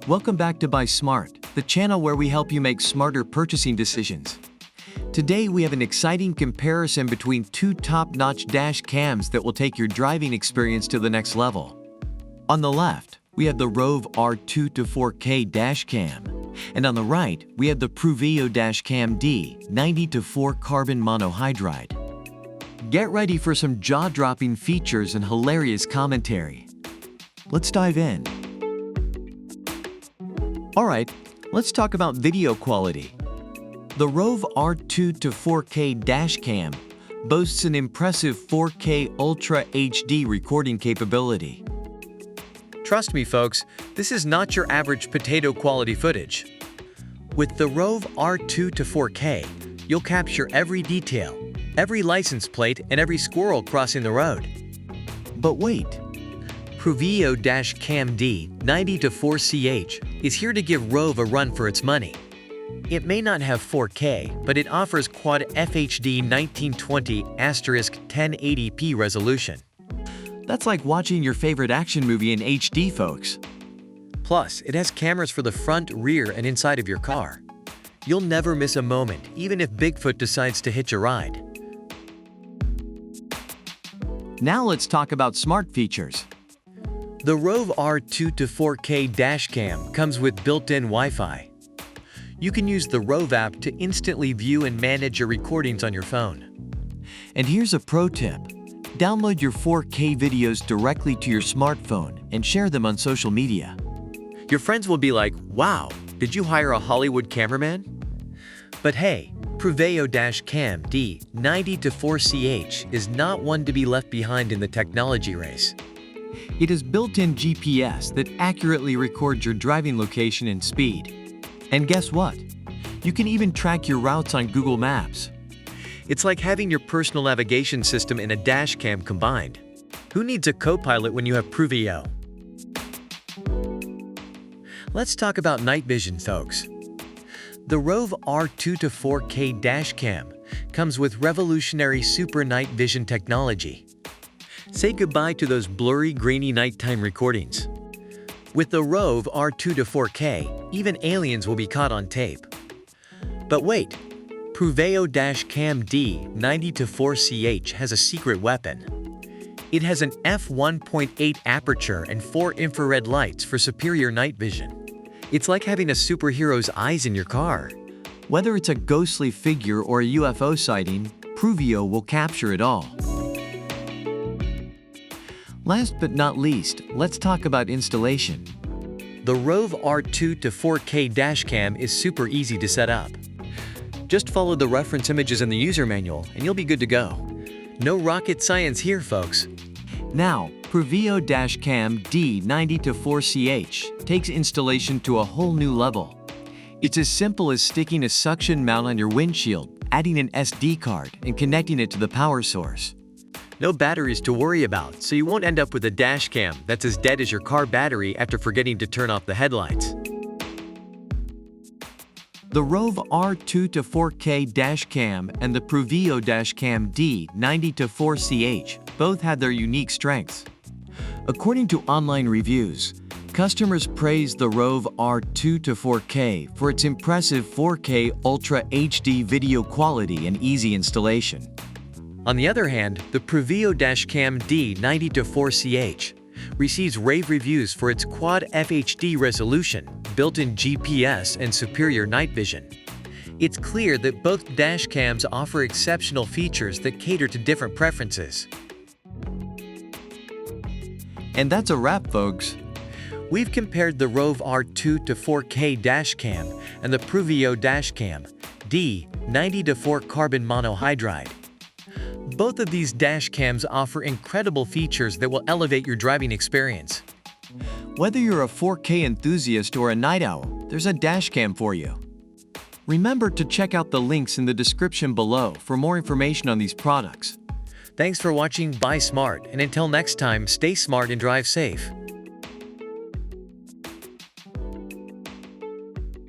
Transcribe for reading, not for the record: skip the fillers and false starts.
Welcome back to Buy Smart, the channel where we help you make smarter purchasing decisions. Today we have an exciting comparison between two top-notch dash cams that will take your driving experience to the next level. On the left, we have the ROVE R2-4K dash cam, and on the right, we have the PRUVEEO dash cam D 90-4 carbon monohydride. Get ready for some jaw-dropping features and hilarious commentary. Let's dive in. Alright, let's talk about video quality. The ROVE R2-4K dash cam boasts an impressive 4K Ultra HD recording capability. Trust me folks, this is not your average potato quality footage. With the ROVE R2-4K, you'll capture every detail, every license plate, and every squirrel crossing the road. But wait, PRUVEEO dash cam D 90-4CH is here to give ROVE a run for its money. It may not have 4K, but it offers Quad FHD 1920*1080p resolution. That's like watching your favorite action movie in HD, folks. Plus, it has cameras for the front, rear, and inside of your car. You'll never miss a moment, even if Bigfoot decides to hitch a ride. Now let's talk about smart features. The ROVE R2-4K dash cam comes with built-in Wi-Fi. You can use the ROVE app to instantly view and manage your recordings on your phone. And here's a pro tip. Download your 4K videos directly to your smartphone and share them on social media. Your friends will be like, "Wow, did you hire a Hollywood cameraman?" But hey, PRUVEEO dash cam D 90-4CH is not one to be left behind in the technology race. It has built-in GPS that accurately records your driving location and speed. And guess what? You can even track your routes on Google Maps. It's like having your personal navigation system and a dash cam combined. Who needs a co-pilot when you have PRUVEEO? Let's talk about night vision, folks. The ROVE R2-4K dash cam comes with revolutionary super night vision technology. Say goodbye to those blurry, grainy nighttime recordings. With the ROVE R2-4K, even aliens will be caught on tape. But wait, PRUVEEO dash cam D 90-4CH has a secret weapon. It has an f1.8 aperture and 4 infrared lights for superior night vision. It's like having a superhero's eyes in your car. Whether it's a ghostly figure or a UFO sighting, PRUVEEO will capture it all. Last but not least, let's talk about installation. The ROVE R2-4K dash cam is super easy to set up. Just follow the reference images in the user manual and you'll be good to go. No rocket science here, folks. Now, PRUVEEO dash cam D 90-4CH takes installation to a whole new level. It's as simple as sticking a suction mount on your windshield, adding an SD card, and connecting it to the power source. No batteries to worry about, so you won't end up with a dash cam that's as dead as your car battery after forgetting to turn off the headlights. The ROVE R2-4K dash cam and the PRUVEEO dash cam D 90-4CH both had their unique strengths. According to online reviews, customers praise the ROVE R2-4K for its impressive 4K Ultra HD video quality and easy installation. On the other hand, the PRUVEEO dash cam D 90-4CH receives rave reviews for its Quad FHD resolution, built-in GPS, and superior night vision. It's clear that both dash cams offer exceptional features that cater to different preferences. And that's a wrap, folks. We've compared the ROVE R2-4K dash cam and the PRUVEEO dash cam D 90-4 carbon monohydride. Both of these dash cams offer incredible features that will elevate your driving experience. Whether you're a 4K enthusiast or a night owl, there's a dash cam for you. Remember to check out the links in the description below for more information on these products. Thanks for watching Buy Smart, and until next time, stay smart and drive safe.